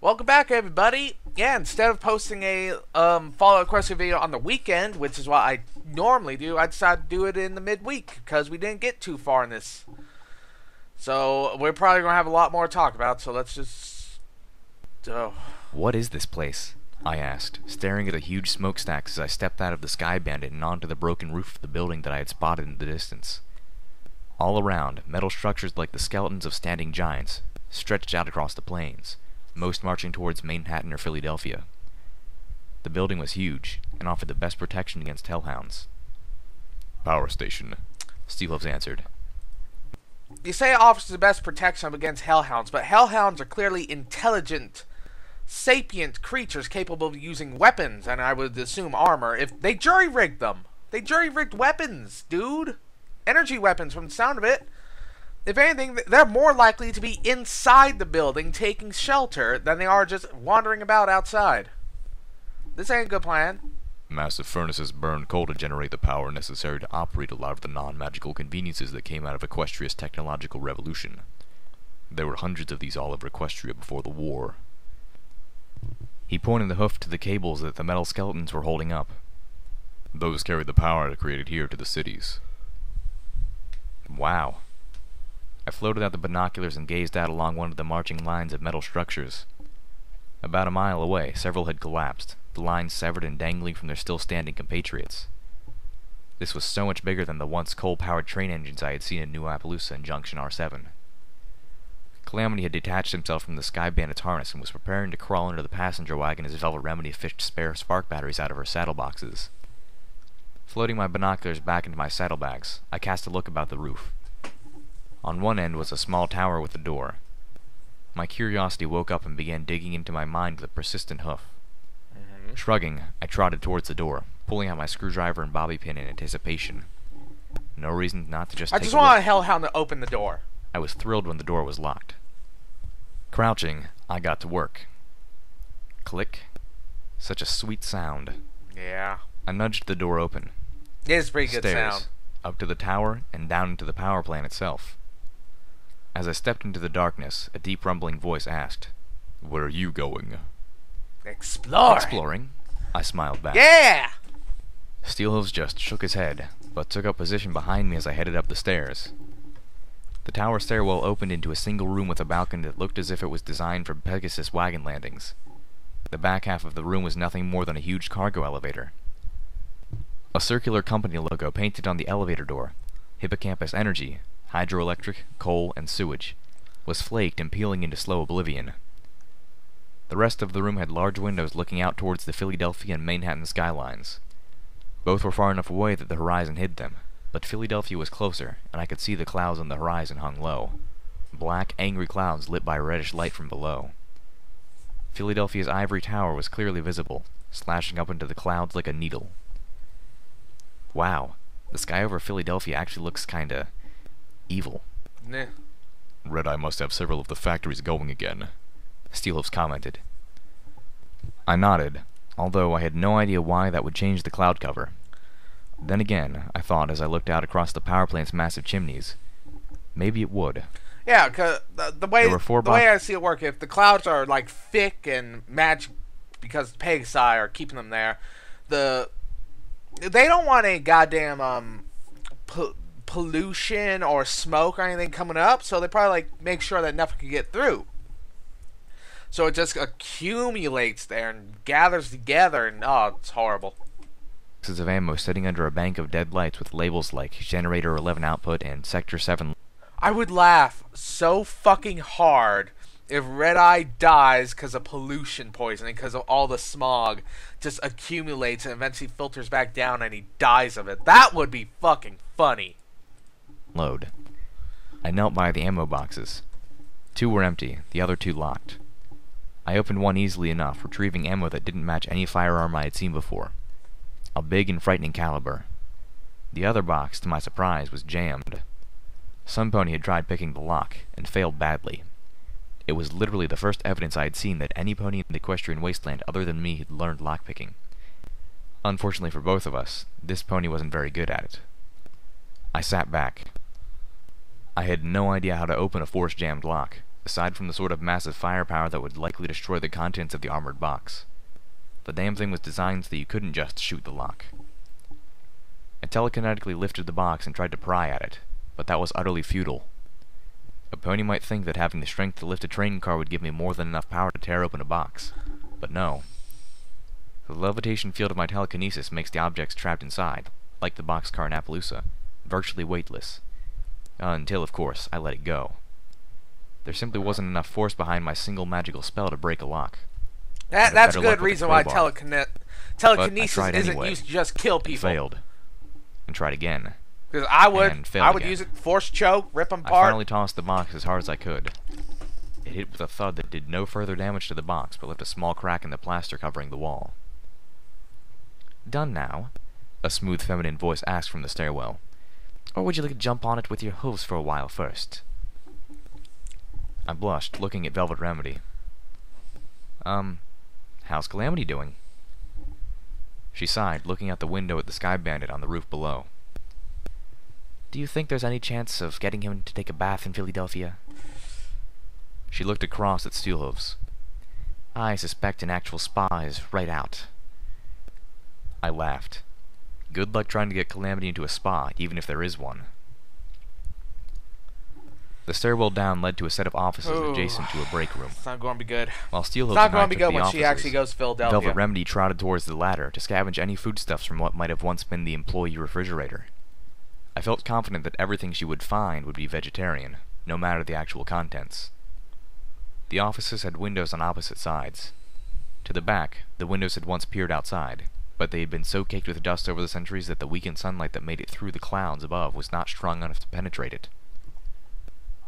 Welcome back, everybody. Yeah, instead of posting a Fallout Equestria video on the weekend, which is what I normally do, I decided to do it in the midweek because we didn't get too far in this. So we're probably gonna have a lot more to talk about. So let's just. What is this place? I asked, staring at the huge smokestacks as I stepped out of the Sky Bandit and onto the broken roof of the building that I had spotted in the distance. All around, metal structures like the skeletons of standing giants stretched out across the plains, most marching towards Manhattan or Philadelphia. The building was huge, and offered the best protection against hellhounds. Power station, Steelhooves answered. You say it offers the best protection against hellhounds, but hellhounds are clearly intelligent, sapient creatures capable of using weapons, and I would assume armor. If they jury-rigged them. They jury-rigged weapons, dude. Energy weapons, from the sound of it. If anything, they're more likely to be inside the building taking shelter than they are just wandering about outside. This ain't a good plan. Massive furnaces burned coal to generate the power necessary to operate a lot of the non-magical conveniences that came out of Equestria's technological revolution. There were hundreds of these all over Equestria before the war. He pointed the hoof to the cables that the metal skeletons were holding up. Those carried the power to create it here to the cities. Wow. I floated out the binoculars and gazed out along one of the marching lines of metal structures. About a mile away, several had collapsed, the lines severed and dangling from their still-standing compatriots. This was so much bigger than the once coal-powered train engines I had seen in New Appaloosa and Junction R7. Calamity had detached himself from the Sky Bandit's harness and was preparing to crawl into the passenger wagon as Velvet Remedy fished spare spark batteries out of her saddleboxes. Floating my binoculars back into my saddlebags, I cast a look about the roof. On one end was a small tower with a door. My curiosity woke up and began digging into my mind with a persistent hoof. Shrugging, I trotted towards the door, pulling out my screwdriver and bobby pin in anticipation. No reason not to just I take just a look. want a hellhound to open the door. I was thrilled when the door was locked. Crouching, I got to work. Click. Such a sweet sound. Yeah. I nudged the door open. It is a pretty good Stairs, sound. up to the tower and down into the power plant itself. As I stepped into the darkness, a deep rumbling voice asked, "Where are you going?" Explore. Exploring, I smiled back. Yeah! Steelhooves just shook his head, but took up position behind me as I headed up the stairs. The tower stairwell opened into a single room with a balcony that looked as if it was designed for Pegasus wagon landings. The back half of the room was nothing more than a huge cargo elevator. A circular company logo painted on the elevator door, Hippocampus Energy, hydroelectric, coal, and sewage, was flaked and peeling into slow oblivion. The rest of the room had large windows looking out towards the Philadelphia and Manhattan skylines. Both were far enough away that the horizon hid them, but Philadelphia was closer, and I could see the clouds on the horizon hung low. Black, angry clouds lit by reddish light from below. Philadelphia's ivory tower was clearly visible, slashing up into the clouds like a needle. Wow, the sky over Philadelphia actually looks kinda evil. Nah. Red Eye must have several of the factories going again, Steelhooves commented. I nodded, although I had no idea why that would change the cloud cover. Then again, I thought as I looked out across the power plant's massive chimneys, maybe it would. Yeah, cause the way I see it work, if the clouds are like thick and magic because Pegasi are keeping them there, they don't want any goddamn pollution or smoke or anything coming up, so they probably like make sure that nothing can get through. So it just accumulates there and gathers together, and oh, it's horrible. Boxes of ammo sitting under a bank of dead lights with labels like Generator 11 output and Sector 7. I would laugh so fucking hard if Red Eye dies because of pollution poisoning, because of all the smog just accumulates and eventually filters back down and he dies of it. That would be fucking funny. Load. I knelt by the ammo boxes. 2 were empty, the other 2 locked. I opened one easily enough, retrieving ammo that didn't match any firearm I had seen before. A big and frightening caliber. The other box, to my surprise, was jammed. Some pony had tried picking the lock, and failed badly. It was literally the first evidence I had seen that any pony in the Equestrian wasteland other than me had learned lockpicking. Unfortunately for both of us, this pony wasn't very good at it. I sat back. I had no idea how to open a force-jammed lock, aside from the sort of massive firepower that would likely destroy the contents of the armored box. The damn thing was designed so that you couldn't just shoot the lock. I telekinetically lifted the box and tried to pry at it, but that was utterly futile. A pony might think that having the strength to lift a train car would give me more than enough power to tear open a box, but no. The levitation field of my telekinesis makes the objects trapped inside, like the boxcar in Appaloosa, virtually weightless. Until, of course, I let it go. There simply wasn't enough force behind my single magical spell to break a lock. That's a good reason why telekinesis isn't anyway. used to just kill people. Failed. And tried again. Because I would again. use it, force choke, rip them I apart. finally tossed the box as hard as I could. It hit with a thud that did no further damage to the box, but left a small crack in the plaster covering the wall. "Done now?" a smooth feminine voice asked from the stairwell. "Or would you like to jump on it with your hooves for a while first?" I blushed, looking at Velvet Remedy. How's Calamity doing?" She sighed, looking out the window at the Sky Bandit on the roof below. "Do you think there's any chance of getting him to take a bath in Philadelphia?" She looked across at Steelhooves. "I suspect an actual spa is right out." I laughed. Good luck trying to get Calamity into a spa, even if there is one. The stairwell down led to a set of offices adjacent to a break room. It's not going to be good. While Steelhooves It's not and I going to be took good the when she offices, actually goes to Philadelphia. Velvet Remedy trotted towards the ladder to scavenge any foodstuffs from what might have once been the employee refrigerator. I felt confident that everything she would find would be vegetarian, no matter the actual contents. The offices had windows on opposite sides. To the back, the windows had once peered outside, but they had been so caked with dust over the centuries that the weakened sunlight that made it through the clouds above was not strong enough to penetrate it.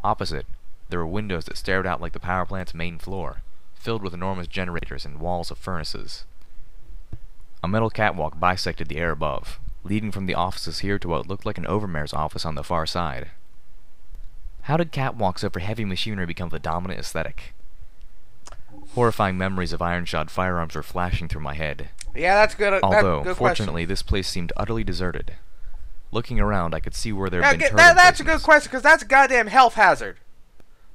Opposite, there were windows that stared out like the power plant's main floor, filled with enormous generators and walls of furnaces. A metal catwalk bisected the air above, leading from the offices here to what looked like an overmare's office on the far side. How did catwalks over heavy machinery become the dominant aesthetic? Horrifying memories of iron-shod firearms were flashing through my head. Yeah, that's good. Although, good fortunately, question. this place seemed utterly deserted. Looking around, I could see where there Yeah, had been that's a turret good question, because that's a goddamn health hazard.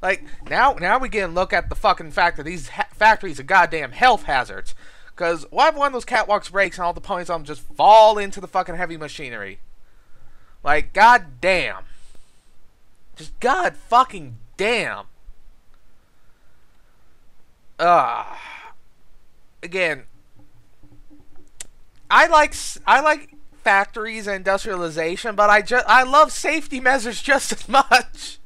Like, now we can look at the fucking fact that these factories are goddamn health hazards. Because what if one of those catwalks breaks and all the ponies on them just fall into the fucking heavy machinery? Like, goddamn. Just god fucking damn. Again, I like factories and industrialization, but I love safety measures just as much.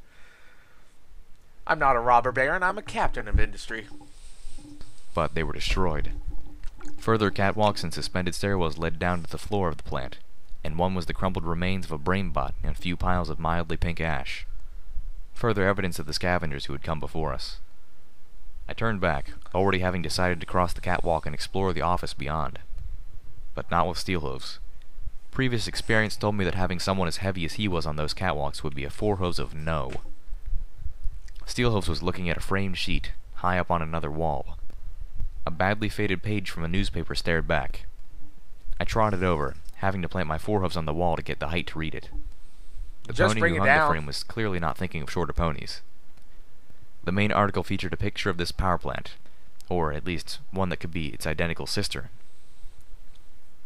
I'm not a robber baron, I'm a captain of industry. but they were destroyed. Further catwalks and suspended stairwells led down to the floor of the plant, and one was the crumpled remains of a brain bot and a few piles of mildly pink ash. Further evidence of the scavengers who had come before us. I turned back, already having decided to cross the catwalk and explore the office beyond. But not with Steelhooves. Previous experience told me that having someone as heavy as he was on those catwalks would be a four-hose of no. Steelhooves was looking at a framed sheet, high up on another wall. A badly faded page from a newspaper stared back. I trotted over, having to plant my forehoofs on the wall to get the height to read it. The Just pony bring who it hung down. the frame was clearly not thinking of shorter ponies. The main article featured a picture of this power plant, or at least one that could be its identical sister.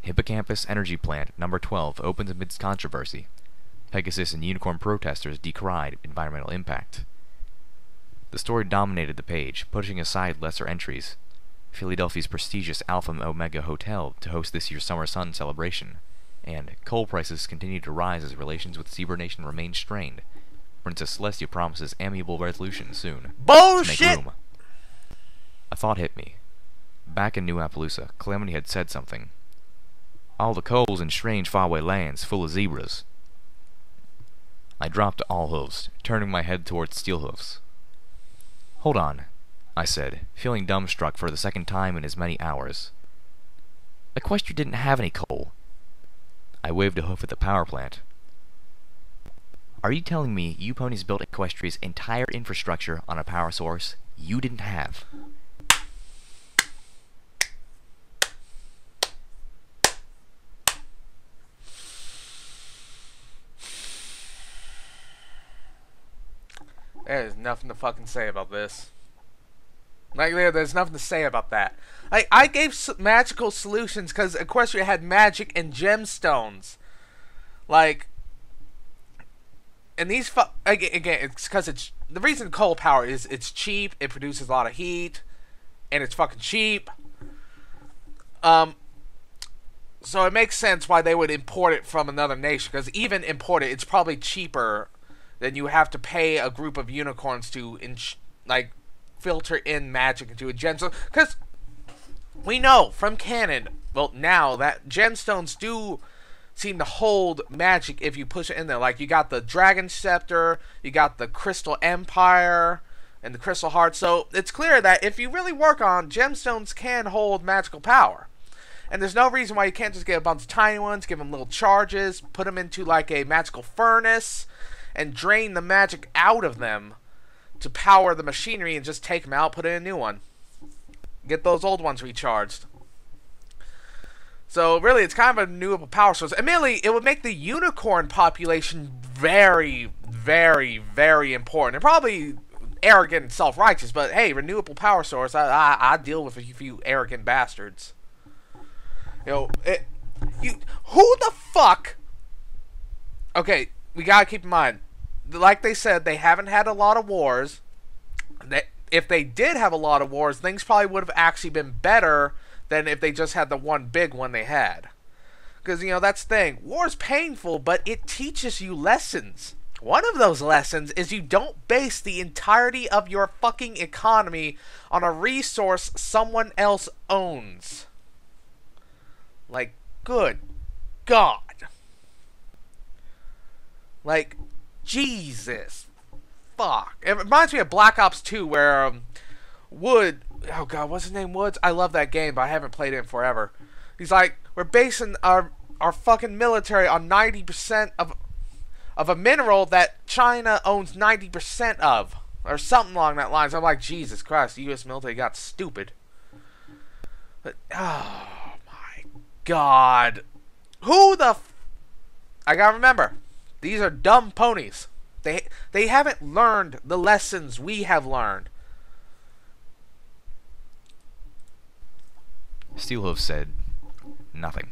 Hippocampus Energy Plant Number 12 opens amidst controversy. Pegasus and Unicorn protesters decried environmental impact. The story dominated the page, pushing aside lesser entries. Philadelphia's prestigious Alpha Omega Hotel to host this year's Summer Sun celebration, and coal prices continue to rise as relations with Zebra Nation remain strained. Princess Celestia promises amiable resolution soon. Bullshit! To make room. A thought hit me. Back in New Appaloosa, Calamity had said something. All the coals in strange faraway lands full of zebras. I dropped to all hooves, turning my head towards Steelhooves. Hold on, I said, feeling dumbstruck for the second time in as many hours. Equestria didn't have any coal. I waved a hoof at the power plant. Are you telling me you ponies built Equestria's entire infrastructure on a power source you didn't have? There's nothing to fucking say about this. Like, there's nothing to say about that. Like, I gave magical solutions because Equestria had magic and gemstones. Like, and these again, it's because it's the reason coal power is it's cheap. It produces a lot of heat, and it's fucking cheap. So it makes sense why they would import it from another nation, because even import it, it's probably cheaper than you have to pay a group of unicorns to like filter in magic into a gemstone. Because we know from canon, well, now that gemstones do seem to hold magic if you push it in there. Like, you got the Dragon Scepter, you got the Crystal Empire, and the Crystal Heart. So it's clear that if you really work on, gemstones can hold magical power. And there's no reason why you can't just get a bunch of tiny ones, give them little charges, put them into like a magical furnace, and drain the magic out of them to power the machinery, and just take them out, put in a new one. Get those old ones recharged. So really, it's kind of a renewable power source. Admittedly, it would make the unicorn population very, very, very important. And probably arrogant and self-righteous, but hey, renewable power source, I deal with a few arrogant bastards. You know, who the fuck... Okay, we gotta keep in mind, like they said, they haven't had a lot of wars. If they did have a lot of wars, things probably would have actually been better than if they just had the one big one they had. Because, you know, that's the thing. War's painful, but it teaches you lessons. One of those lessons is you don't base the entirety of your fucking economy on a resource someone else owns. Like, good God. Like, Jesus. Fuck. It reminds me of Black Ops 2 where Wood... Oh God, what's his name? Woods? I love that game, but I haven't played it in forever. He's like, we're basing our fucking military on 90% of a mineral that China owns 90% of. Or something along that lines. I'm like, Jesus Christ, the U.S. military got stupid. But, oh my God. Who the I gotta remember, these are dumb ponies. They haven't learned the lessons we have learned. Steelhoof said nothing.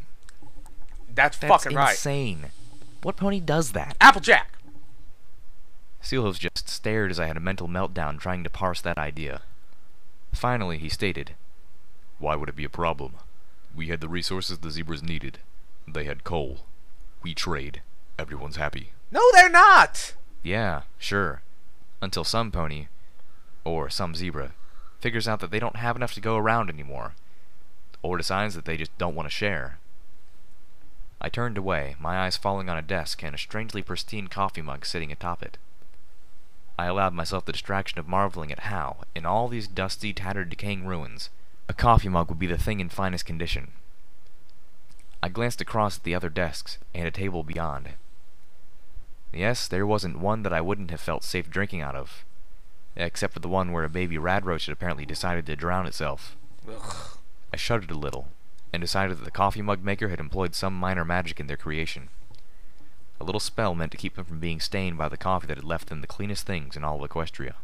That's fucking right. That's insane. What pony does that? Applejack! Steelhoof just stared as I had a mental meltdown trying to parse that idea. Finally, he stated, "Why would it be a problem? We had the resources the zebras needed. They had coal. We trade. Everyone's happy." No, they're not! Yeah, sure. Until some pony, or some zebra, figures out that they don't have enough to go around anymore, or decides that they just don't want to share. I turned away, my eyes falling on a desk and a strangely pristine coffee mug sitting atop it. I allowed myself the distraction of marveling at how, in all these dusty, tattered, decaying ruins, a coffee mug would be the thing in finest condition. I glanced across at the other desks and a table beyond. Yes, there wasn't one that I wouldn't have felt safe drinking out of, except for the one where a baby radroach had apparently decided to drown itself. Ugh. I shuddered a little, and decided that the coffee mug maker had employed some minor magic in their creation. A little spell meant to keep them from being stained by the coffee that had left them the cleanest things in all of Equestria.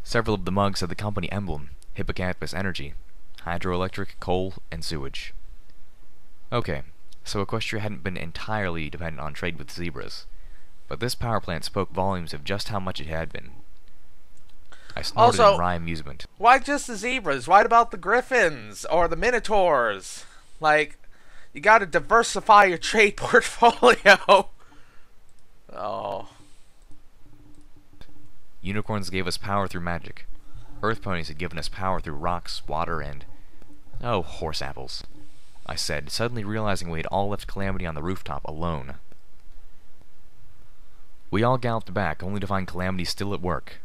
Several of the mugs had the company emblem, Hippocampus Energy, hydroelectric, coal, and sewage. Okay, so Equestria hadn't been entirely dependent on trade with zebras, but this power plant spoke volumes of just how much it had been. I snorted in wry amusement. Why just the zebras? Why about the griffins or the minotaurs? Like, you gotta diversify your trade portfolio. Oh. Unicorns gave us power through magic. Earth ponies had given us power through rocks, water, and... oh, horse apples, I said, suddenly realizing we had all left Calamity on the rooftop alone. We all galloped back, only to find Calamity still at work.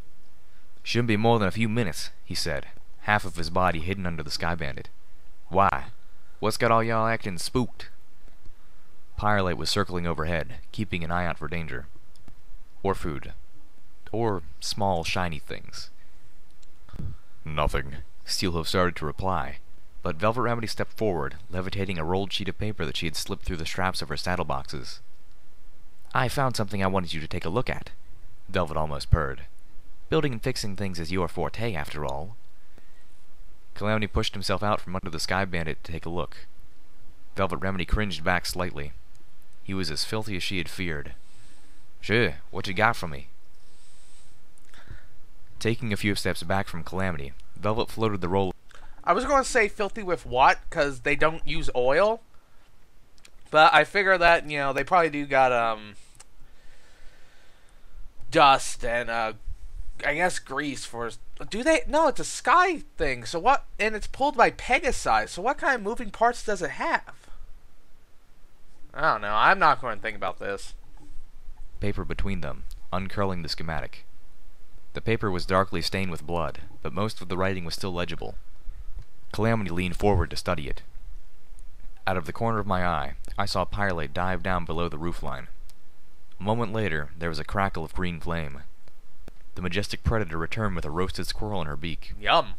"Shouldn't be more than a few minutes," he said, half of his body hidden under the Sky Bandit. "Why? What's got all y'all acting spooked?" Pyrelite was circling overhead, keeping an eye out for danger. Or food. Or small, shiny things. "Nothing," Steelhoof started to reply, but Velvet Remedy stepped forward, levitating a rolled sheet of paper that she had slipped through the straps of her saddle boxes. "I found something I wanted you to take a look at. Velvet almost purred. Building and fixing things is your forte, after all. Calamity pushed himself out from under the Sky Bandit to take a look. Velvet Remedy cringed back slightly. He was as filthy as she had feared. Sure, what you got for me? Taking a few steps back from Calamity, Velvet floated the roll. I was going to say filthy with what, because they don't use oil. But I figure that, you know, they probably do got, dust and, I guess grease for... Do they? No, it's a sky thing. So what? And it's pulled by Pegasi. So what kind of moving parts does it have? I don't know. I'm not going to think about this. Paper between them, uncurling the schematic. The paper was darkly stained with blood, but most of the writing was still legible. Calamity leaned forward to study it. Out of the corner of my eye, I saw Pyrelite dive down below the roofline. A moment later, there was a crackle of green flame. The majestic predator returned with a roasted squirrel in her beak. Yum.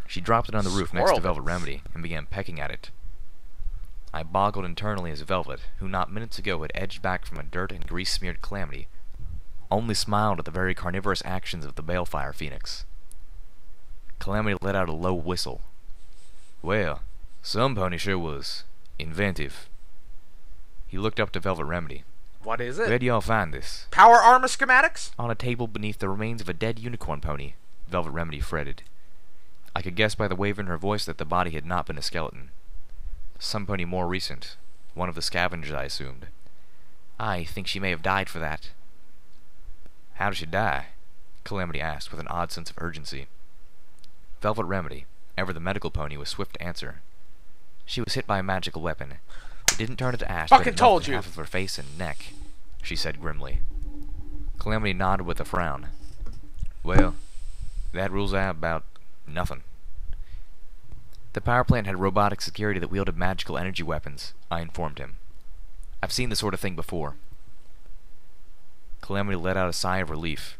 She dropped it on the roof next to Velvet Remedy and began pecking at it. I boggled internally as Velvet, who not minutes ago had edged back from a dirt and grease-smeared Calamity, only smiled at the very carnivorous actions of the balefire phoenix. Calamity let out a low whistle. Well, some pony sure was inventive. He looked up to Velvet Remedy. What is it? Where'd y'all find this? Power armor schematics? On a table beneath the remains of a dead unicorn pony, Velvet Remedy fretted. I could guess by the waver in her voice that the body had not been a skeleton. Some pony more recent. One of the scavengers, I assumed. I think she may have died for that. How did she die? Calamity asked with an odd sense of urgency. Velvet Remedy, ever the medical pony, was swift to answer. She was hit by a magical weapon. It didn't turn into ash, but it melted half of her face and neck, she said grimly. Calamity nodded with a frown. Well, that rules out about nothing. The power plant had robotic security that wielded magical energy weapons, I informed him. I've seen this sort of thing before. Calamity let out a sigh of relief.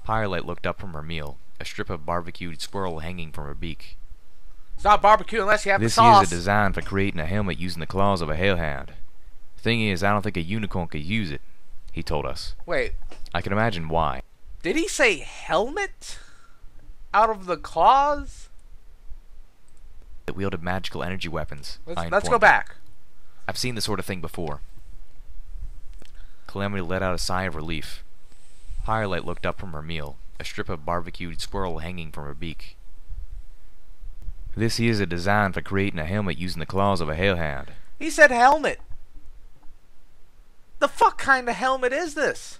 Pyrelite looked up from her meal, a strip of barbecued squirrel hanging from her beak. It's not barbecue unless you have the sauce. This is a design for creating a helmet using the claws of a hellhound. Thing is, I don't think a unicorn could use it, he told us. Wait. I can imagine why. Did he say helmet? Out of the claws? That wielded magical energy weapons. Let's go back. I've seen this sort of thing before. Calamity let out a sigh of relief. Pyrelite looked up from her meal, a strip of barbecued squirrel hanging from her beak. This here's a design for creating a helmet using the claws of a hellhound. He said helmet. The fuck kind of helmet is this?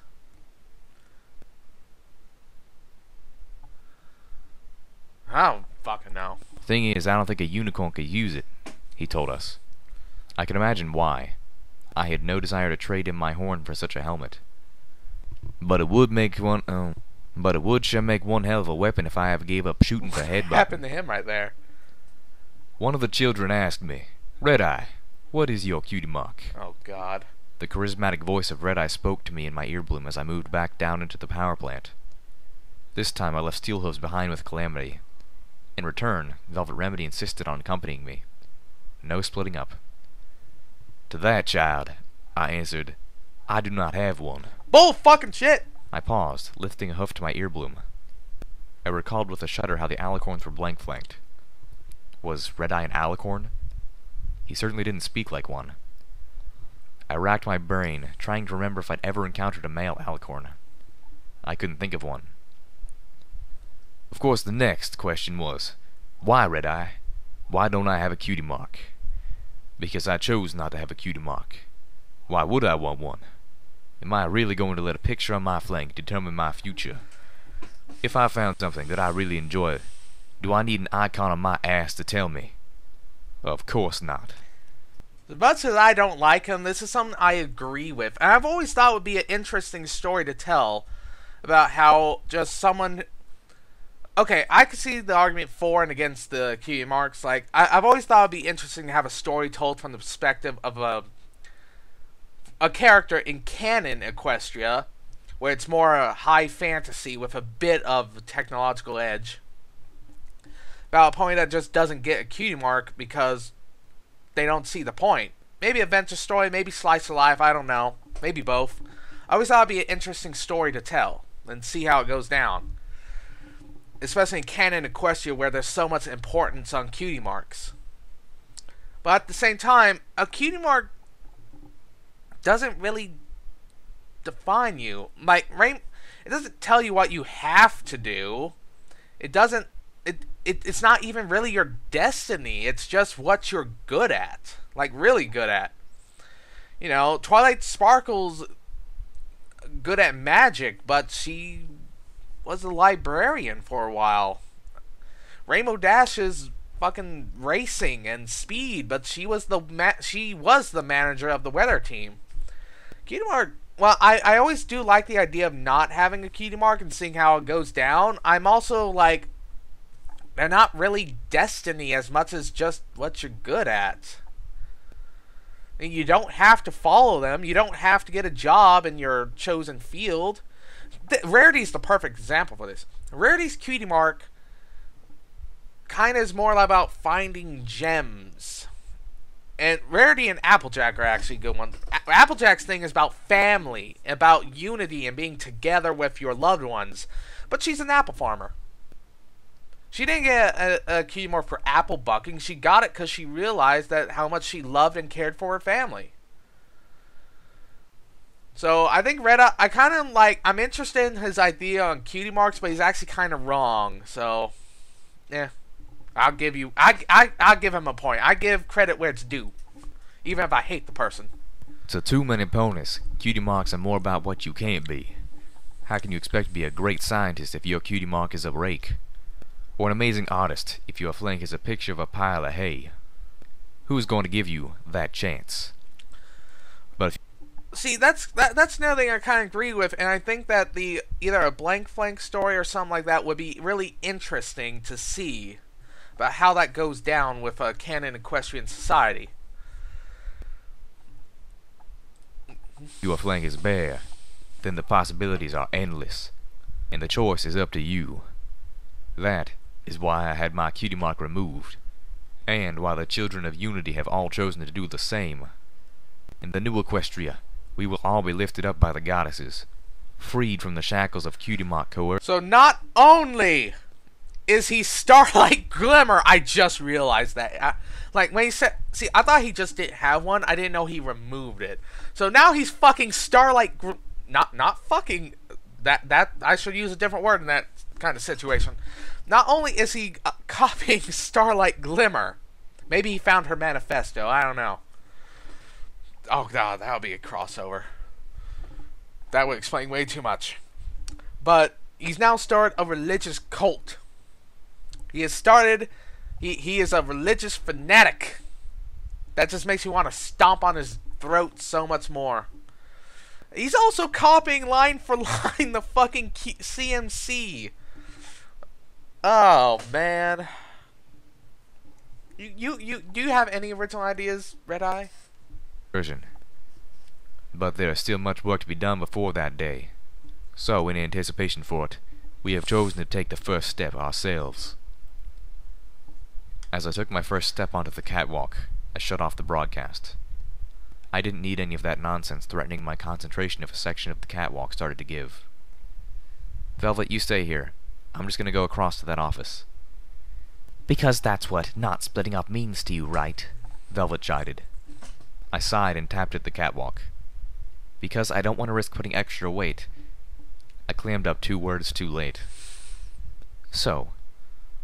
I don't fucking know. Thing is, I don't think a unicorn could use it, he told us. I can imagine why. I had no desire to trade in my horn for such a helmet. But it would sure make one hell of a weapon if I ever gave up shooting for headbutt. What happened to him right there? One of the children asked me, Red-Eye, what is your cutie mark? Oh, God. The charismatic voice of Red-Eye spoke to me in my earbloom as I moved back down into the power plant. This time I left Steelhooves behind with Calamity. In return, Velvet Remedy insisted on accompanying me. No splitting up. To that, child, I answered, I do not have one. Bull fucking shit! I paused, lifting a hoof to my earbloom. I recalled with a shudder how the alicorns were blank-flanked. Was Red-Eye an alicorn? He certainly didn't speak like one. I racked my brain, trying to remember if I'd ever encountered a male alicorn. I couldn't think of one. Of course, the next question was, why, Red-Eye? Why don't I have a cutie mark? Because I chose not to have a cutie mark. Why would I want one? Am I really going to let a picture on my flank determine my future? If I found something that I really enjoyed, do I need an icon on my ass to tell me? Of course not. As much as I don't like him, this is something I agree with. And I've always thought it would be an interesting story to tell about how just someone... Okay, I could see the argument for and against the cutie marks. Like, I've always thought it would be interesting to have a story told from the perspective of a character in canon Equestria, where it's more a high fantasy with a bit of technological edge. About a pony that just doesn't get a cutie mark because they don't see the point. Maybe adventure story, maybe slice of life, I don't know. Maybe both. I always thought it'd be an interesting story to tell and see how it goes down. Especially in canon Equestria, where there's so much importance on cutie marks. But at the same time, a cutie mark doesn't really define you. Like, it doesn't tell you what you have to do. It doesn't. It's not even really your destiny. It's just what you're good at. Like, really good at. You know, Twilight Sparkle's good at magic, but she was a librarian for a while. Rainbow Dash is fucking racing and speed, but she was the manager of the weather team. Cutie mark. Well, I always do like the idea of not having a cutie mark and seeing how it goes down. I'm also like, they're not really destiny as much as just what you're good at. And you don't have to follow them. You don't have to get a job in your chosen field. Rarity's the perfect example for this. Rarity's cutie mark kind of is more about finding gems. And Rarity and Applejack are actually good ones. Applejack's thing is about family, about unity and being together with your loved ones. But she's an apple farmer. She didn't get a cutie mark for apple bucking. She got it because she realized that how much she loved and cared for her family. So I think I kind of like, I'm interested in his idea on cutie marks, but he's actually kind of wrong. So, yeah, I'll give him a point. I give credit where it's due, even if I hate the person. To too many ponies, cutie marks are more about what you can't be. How can you expect to be a great scientist if your cutie mark is a rake? Or an amazing artist if your flank is a picture of a pile of hay? Who's going to give you that chance? But see, that's another thing I kind of agree with, and I think that either a blank flank story or something like that would be really interesting to see about how that goes down with a canon equestrian society. if your flank is bare, then the possibilities are endless, and the choice is up to you. That is why I had my cutie mark removed, and why the children of Unity have all chosen to do the same. In the new Equestria, we will all be lifted up by the goddesses, freed from the shackles of cutie mark coercion. So not only is he Starlight Glimmer, I just realized that. Like, when he said... See, I thought he just didn't have one. I didn't know he removed it. So now he's fucking Starlight... Not fucking... That I should use a different word in that kind of situation. Not only is he copying Starlight Glimmer, maybe he found her manifesto. I don't know. Oh god, that would be a crossover. That would explain way too much. But he's now started a religious cult. He has started... He is a religious fanatic. That just makes you want to stomp on his throat so much more. He's also copying line for line the fucking CMC. Oh man. You do you have any original ideas, Red Eye? Version. But there is still much work to be done before that day. So, in anticipation for it, we have chosen to take the first step ourselves. As I took my first step onto the catwalk, I shut off the broadcast. I didn't need any of that nonsense threatening my concentration if a section of the catwalk started to give. Velvet, you stay here. I'm just gonna go across to that office. Because that's what not splitting up means to you, right? Velvet chided. I sighed and tapped at the catwalk. Because I don't want to risk putting extra weight. I clammed up 2 words too late. So,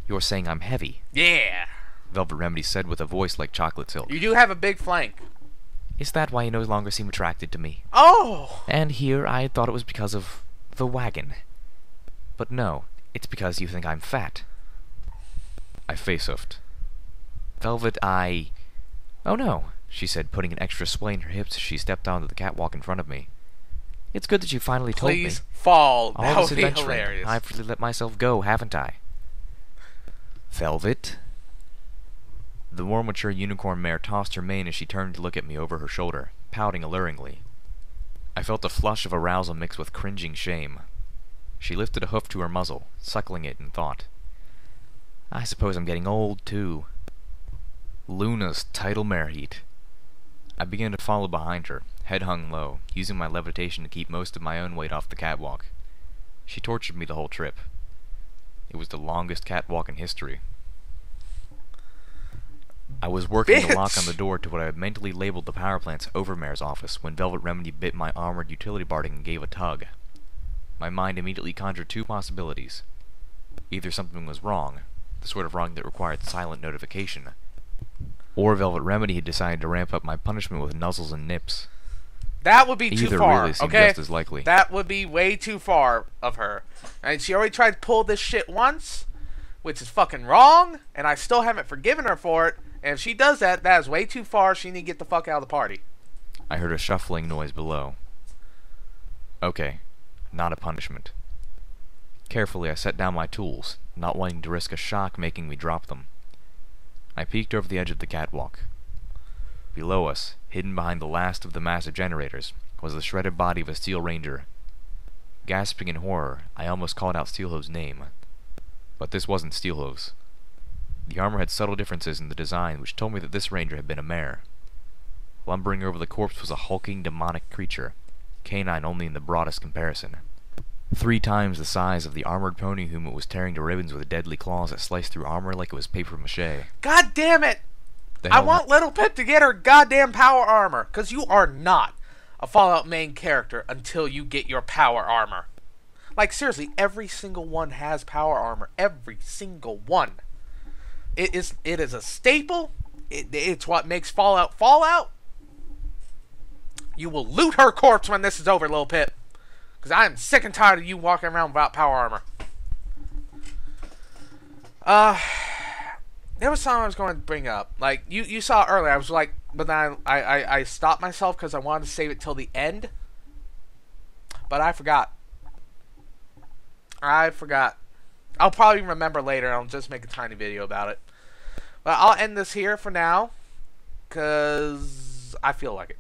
you're saying I'm heavy? Yeah! Velvet Remedy said with a voice like chocolate silk. You do have a big flank. Is that why you no longer seem attracted to me? Oh! And here I thought it was because of the wagon. But no, it's because you think I'm fat. I face-huffed. Velvet, Oh no, she said, putting an extra sway in her hips as she stepped onto the catwalk in front of me. It's good that you finally told me. Please fall. All That this would be adventuring, hilarious. I've really let myself go, haven't I? Velvet? The more mature unicorn mare tossed her mane as she turned to look at me over her shoulder, pouting alluringly. I felt a flush of arousal mixed with cringing shame. She lifted a hoof to her muzzle, suckling it in thought. I suppose I'm getting old, too. Luna's tidal mare heat. I began to follow behind her, head hung low, using my levitation to keep most of my own weight off the catwalk. She tortured me the whole trip. It was the longest catwalk in history. I was working the lock on the door to what I had mentally labeled the power plant's overmare's office when Velvet Remedy bit my armored utility barding and gave a tug. My mind immediately conjured two possibilities. Either something was wrong, the sort of wrong that required silent notification, or Velvet Remedy had decided to ramp up my punishment with nuzzles and nips. That would be too far, really seemed okay? just as likely. That would be way too far of her. And she already tried to pull this shit once, which is fucking wrong, and I still haven't forgiven her for it. And if she does that, that is way too far. She need to get the fuck out of the party. I heard a shuffling noise below. Okay, not a punishment. Carefully, I set down my tools, not wanting to risk a shock making me drop them. I peeked over the edge of the catwalk. Below us, hidden behind the last of the massive generators, was the shredded body of a Steel Ranger. Gasping in horror, I almost called out Steelhove's name. But this wasn't Steelhove's. The armor had subtle differences in the design which told me that this ranger had been a mare. Lumbering over the corpse was a hulking, demonic creature, canine only in the broadest comparison. 3 times the size of the armored pony whom it was tearing to ribbons with deadly claws that sliced through armor like it was papier-mâché. God damn it! I want Little Pip to get her goddamn power armor, because you are not a Fallout main character until you get your power armor. Like, seriously, every single one has power armor. Every single one. It is a staple. It's what makes Fallout Fallout. You will loot her corpse when this is over, Lil Pip. Because I am sick and tired of you walking around without power armor. There was something I was going to bring up. Like, you saw earlier, I was like, but then I stopped myself because I wanted to save it till the end. But I forgot. I'll probably remember later. I'll just make a tiny video about it. But I'll end this here for now, because I feel like it.